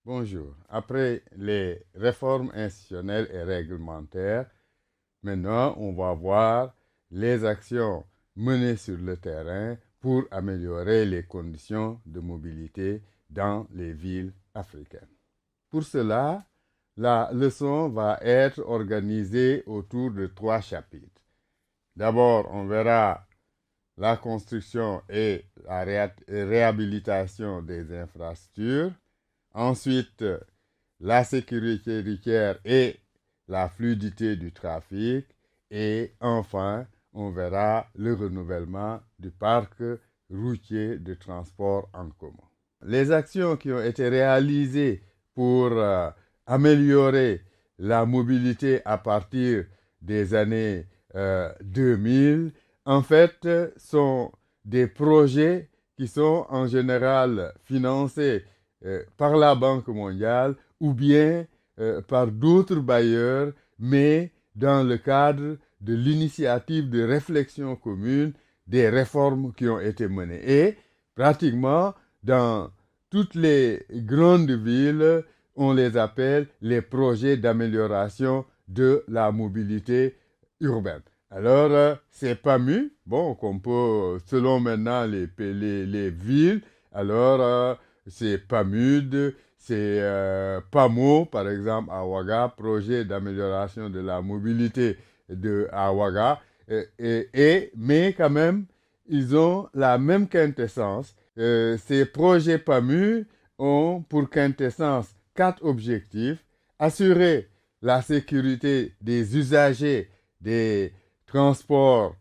Bonjour. Après les réformes institutionnelles et réglementaires, maintenant on va voir les actions menées sur le terrain pour améliorer les conditions de mobilité dans les villes africaines. Pour cela, la leçon va être organisée autour de trois chapitres. D'abord, on verra la construction et la réhabilitation des infrastructures. Ensuite, la sécurité routière et la fluidité du trafic. Et enfin, on verra le renouvellement du parc routier de transport en commun. Les actions qui ont été réalisées pour améliorer la mobilité à partir des années 2000, en fait, sont des projets qui sont en général financés par la Banque mondiale ou bien par d'autres bailleurs, mais dans le cadre de l'initiative de réflexion commune des réformes qui ont été menées. Et pratiquement dans toutes les grandes villes, on les appelle les projets d'amélioration de la mobilité urbaine. Alors, c'est PAMU, bon, qu'on peut, selon maintenant les villes, alors c'est PAMUD, c'est PAMO, par exemple, à Ouaga, projet d'amélioration de la mobilité à Ouaga, mais quand même, ils ont la même quintessence. Ces projets PAMU ont pour quintessence quatre objectifs: assurer la sécurité des usagers des transports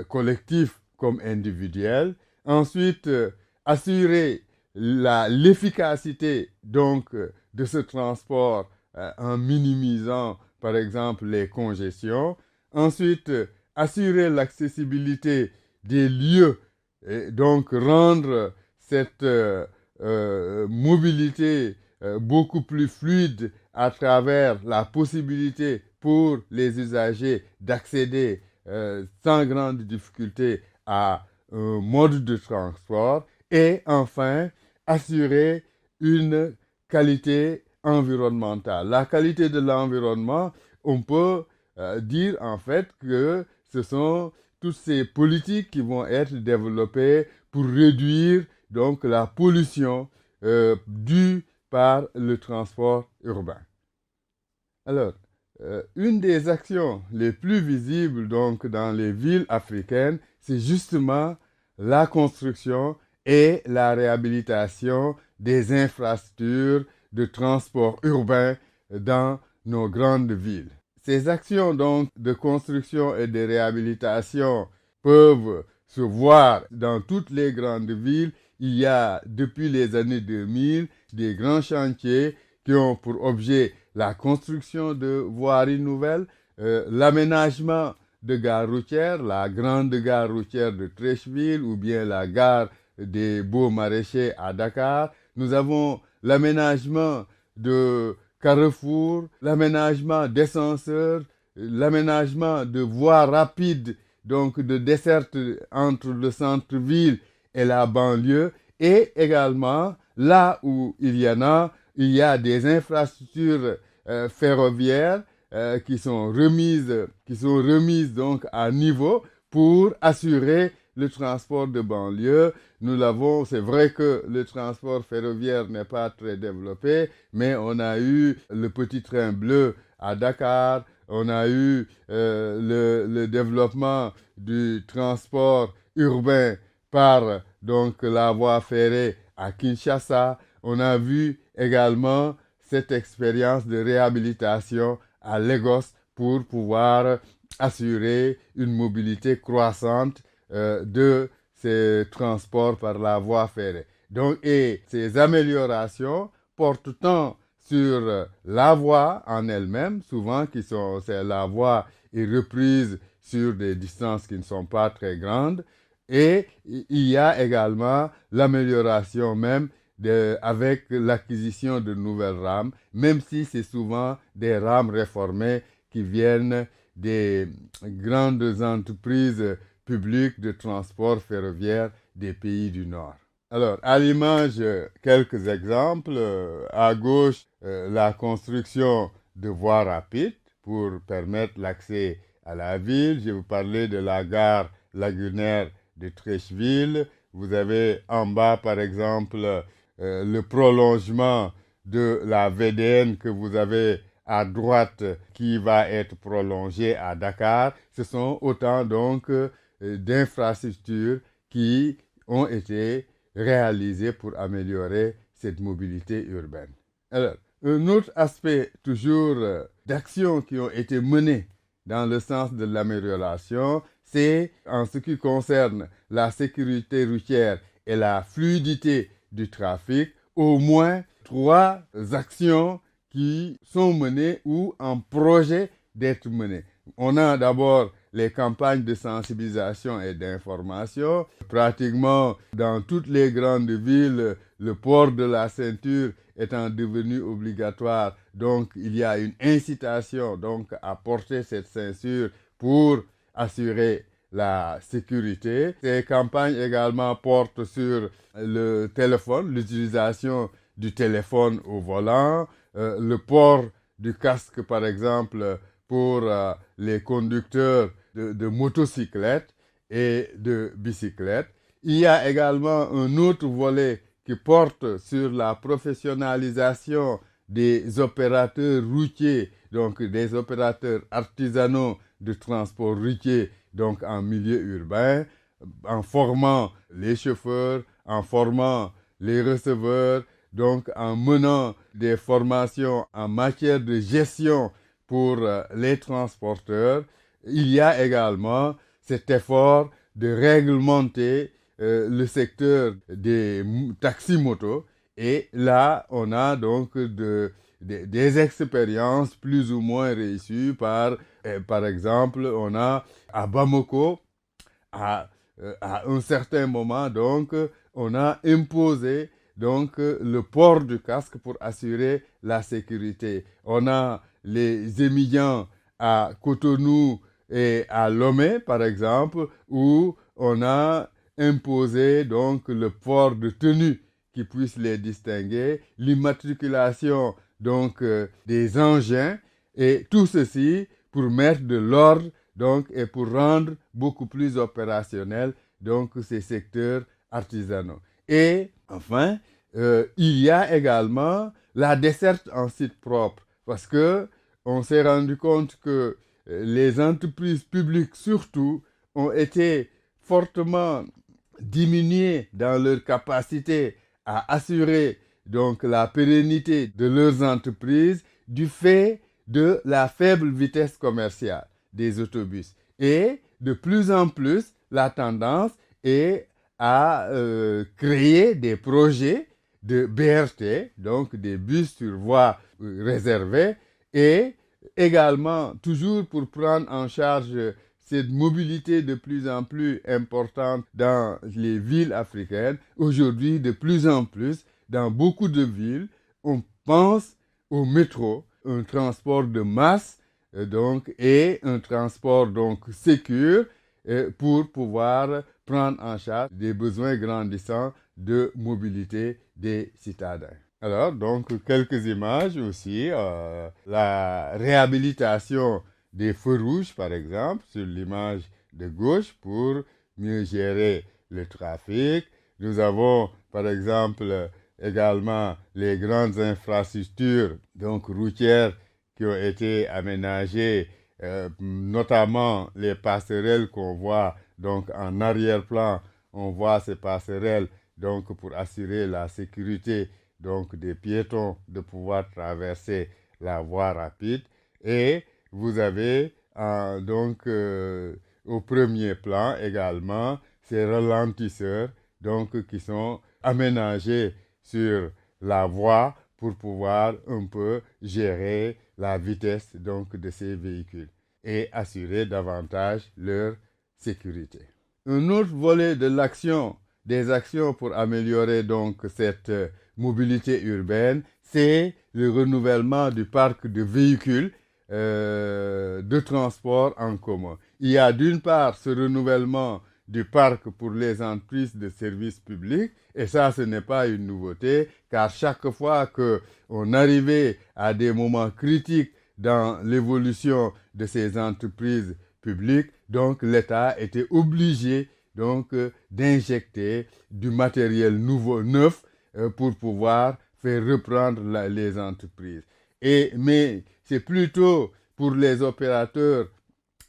collectifs comme individuels. Ensuite, assurer l'efficacité donc de ce transport en minimisant par exemple les congestions. Ensuite, assurer l'accessibilité des lieux et donc rendre cette mobilité beaucoup plus fluide à travers la possibilité pour les usagers d'accéder sans grande difficulté à un mode de transport. Et enfin, assurer une qualité environnementale. La qualité de l'environnement, on peut dire en fait que ce sont toutes ces politiques qui vont être développées pour réduire donc la pollution due par le transport urbain. Alors, une des actions les plus visibles donc dans les villes africaines, c'est justement la construction et la réhabilitation des infrastructures de transport urbain dans nos grandes villes. Ces actions donc de construction et de réhabilitation peuvent se voir dans toutes les grandes villes. Il y a depuis les années 2000 des grands chantiers qui ont pour objet la construction de voiries nouvelles, l'aménagement de gares routières, la grande gare routière de Treichville ou bien la gare des Beaux Maraîchers à Dakar. Nous avons l'aménagement de carrefours, l'aménagement d'ascenseurs, l'aménagement de voies rapides, donc de desserte entre le centre-ville et la banlieue, et également là où il y en a, il y a des infrastructures ferroviaires qui sont remises donc à niveau pour assurer le transport de banlieue. Nous l'avons, c'est vrai que le transport ferroviaire n'est pas très développé, mais on a eu le petit train bleu à Dakar, on a eu le développement du transport urbain par donc la voie ferrée à Kinshasa. On a vu également cette expérience de réhabilitation à Lagos pour pouvoir assurer une mobilité croissante de ces transports par la voie ferrée. Donc, et ces améliorations portent tant sur la voie en elle-même, souvent la voie est reprise sur des distances qui ne sont pas très grandes, et il y a également l'amélioration même avec l'acquisition de nouvelles rames, même si c'est souvent des rames réformées qui viennent des grandes entreprises publiques de transport ferroviaire des pays du Nord. Alors, à l'image, quelques exemples. À gauche, la construction de voies rapides pour permettre l'accès à la ville. Je vous parlais de la gare lagunaire de Treichville. Vous avez en bas, par exemple, le prolongement de la VDN que vous avez à droite qui va être prolongée à Dakar. Ce sont autant donc d'infrastructures qui ont été réalisées pour améliorer cette mobilité urbaine. Alors, un autre aspect toujours d'actions qui ont été menées dans le sens de l'amélioration, c'est en ce qui concerne la sécurité routière et la fluidité du trafic, au moins 3 actions qui sont menées ou en projet d'être menées. On a d'abord les campagnes de sensibilisation et d'information. Pratiquement dans toutes les grandes villes, le port de la ceinture étant devenu obligatoire, donc il y a une incitation donc à porter cette ceinture pour assurer la sécurité. Ces campagnes également portent sur le téléphone, l'utilisation du téléphone au volant, le port du casque par exemple pour les conducteurs de motocyclettes et de bicyclettes. Il y a également un autre volet qui porte sur la professionnalisation des opérateurs routiers, donc des opérateurs artisanaux de transport routier, donc en milieu urbain, en formant les chauffeurs, en formant les receveurs, donc en menant des formations en matière de gestion pour les transporteurs. Il y a également cet effort de réglementer le secteur des taxis-motos. Et là, on a donc des expériences plus ou moins réussies par exemple, on a à Bamako, à un certain moment, donc, on a imposé donc le port du casque pour assurer la sécurité. On a les émigrants à Cotonou et à Lomé, par exemple, où on a imposé donc le port de tenues qui puisse les distinguer, l'immatriculation donc des engins et tout ceci pour mettre de l'ordre donc et pour rendre beaucoup plus opérationnels donc ces secteurs artisanaux. Et enfin, il y a également la desserte en site propre parce que on s'est rendu compte que les entreprises publiques surtout ont été fortement diminuées dans leur capacité à assurer donc la pérennité de leurs entreprises du fait de la faible vitesse commerciale des autobus. Et de plus en plus, la tendance est à créer des projets de BRT, donc des bus sur voie réservée, et également, toujours pour prendre en charge cette mobilité de plus en plus importante dans les villes africaines, aujourd'hui de plus en plus, dans beaucoup de villes, on pense au métro, un transport de masse donc, et un transport donc sécur pour pouvoir prendre en charge des besoins grandissants de mobilité des citadins. Alors, donc, quelques images aussi. La réhabilitation des feux rouges, par exemple, sur l'image de gauche pour mieux gérer le trafic. Nous avons, par exemple, également les grandes infrastructures donc routières qui ont été aménagées, notamment les passerelles qu'on voit donc en arrière-plan. On voit ces passerelles donc pour assurer la sécurité donc des piétons de pouvoir traverser la voie rapide. Et vous avez donc au premier plan également ces ralentisseurs donc qui sont aménagés sur la voie pour pouvoir un peu gérer la vitesse donc de ces véhicules et assurer davantage leur sécurité. Un autre volet de l'action, des actions pour améliorer donc cette mobilité urbaine, c'est le renouvellement du parc de véhicules de transport en commun. Il y a d'une part ce renouvellement du parc pour les entreprises de services publics. Et ça, ce n'est pas une nouveauté, car chaque fois qu'on arrivait à des moments critiques dans l'évolution de ces entreprises publiques, donc l'État était obligé donc d'injecter du matériel nouveau, neuf, pour pouvoir faire reprendre les entreprises. Mais c'est plutôt pour les opérateurs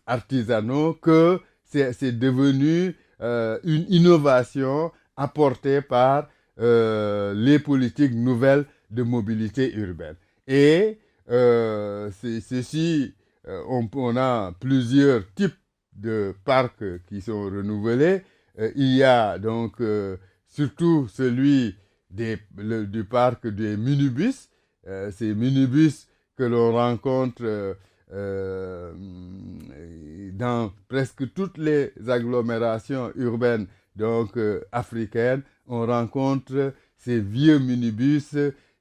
artisanaux que c'est devenu une innovation apportée par les politiques nouvelles de mobilité urbaine. Et ceci, on a plusieurs types de parcs qui sont renouvelés. Il y a donc surtout celui du parc des minibus. Ces minibus que l'on rencontre dans presque toutes les agglomérations urbaines donc africaines. On rencontre ces vieux minibus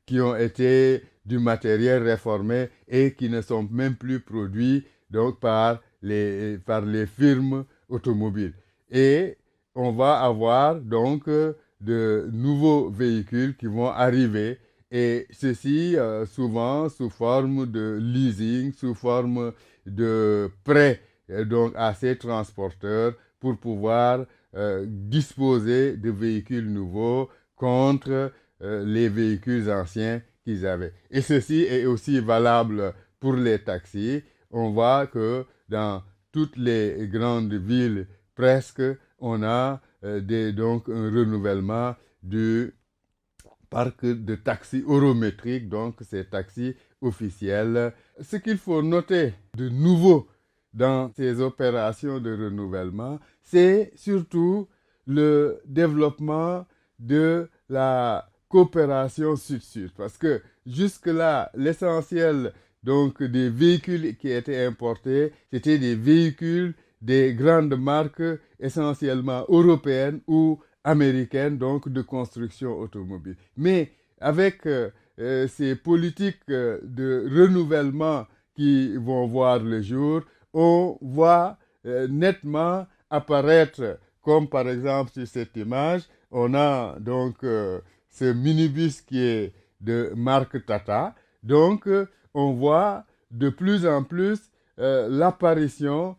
qui ont été du matériel réformé et qui ne sont même plus produits donc par les firmes automobiles. Et on va avoir donc de nouveaux véhicules qui vont arriver, et ceci souvent sous forme de leasing, sous forme de prêt donc à ces transporteurs pour pouvoir disposer de véhicules nouveaux contre les véhicules anciens qu'ils avaient. Et ceci est aussi valable pour les taxis. On voit que dans toutes les grandes villes, presque, on a donc un renouvellement du parc de taxis eurométriques, donc ces taxis officiels. Ce qu'il faut noter de nouveau dans ces opérations de renouvellement, c'est surtout le développement de la coopération sud-sud. Parce que jusque-là, l'essentiel donc des véhicules qui étaient importés, c'était des véhicules des grandes marques essentiellement européennes ou américaine donc de construction automobile. Mais avec ces politiques de renouvellement qui vont voir le jour, on voit nettement apparaître, comme par exemple sur cette image, on a donc ce minibus qui est de marque Tata. Donc on voit de plus en plus l'apparition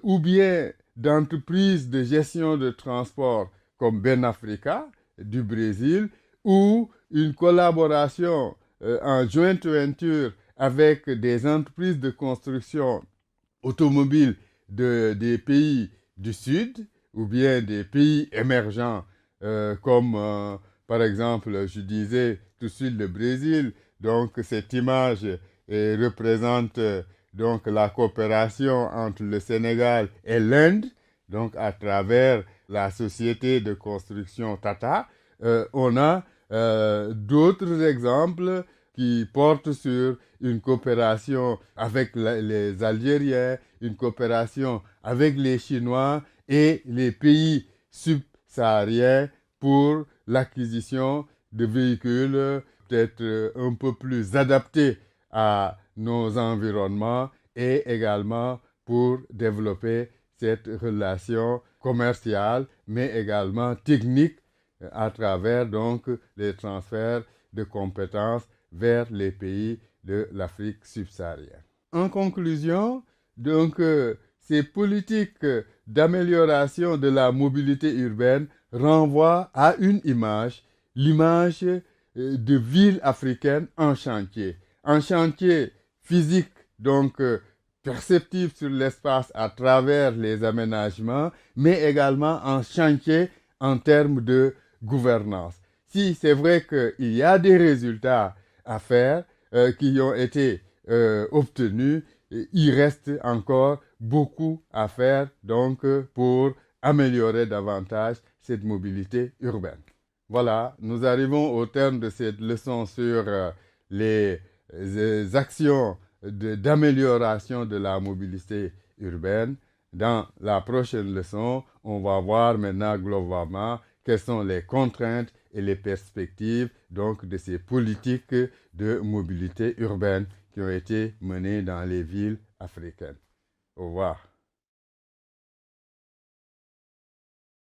ou bien d'entreprises de gestion de transport comme Benafrica du Brésil, ou une collaboration en joint venture avec des entreprises de construction automobile des pays du Sud, ou bien des pays émergents, comme par exemple, je disais tout de suite le Brésil. Donc cette image représente donc la coopération entre le Sénégal et l'Inde, donc à travers la société de construction Tata. On a d'autres exemples qui portent sur une coopération avec les Algériens, une coopération avec les Chinois et les pays subsahariens pour l'acquisition de véhicules peut-être un peu plus adaptés à nos environnements, et également pour développer cette relation commerciale, mais également technique à travers donc les transferts de compétences vers les pays de l'Afrique subsaharienne. En conclusion, donc, ces politiques d'amélioration de la mobilité urbaine renvoient à une image, l'image de villes africaines en chantier physique, donc perceptible sur l'espace à travers les aménagements, mais également en chantier en termes de gouvernance. Si c'est vrai qu'il y a des résultats à faire qui ont été obtenus, il reste encore beaucoup à faire donc pour améliorer davantage cette mobilité urbaine. Voilà, nous arrivons au terme de cette leçon sur les actions d'amélioration de la mobilité urbaine. Dans la prochaine leçon, on va voir maintenant globalement quelles sont les contraintes et les perspectives donc de ces politiques de mobilité urbaine qui ont été menées dans les villes africaines. Au revoir.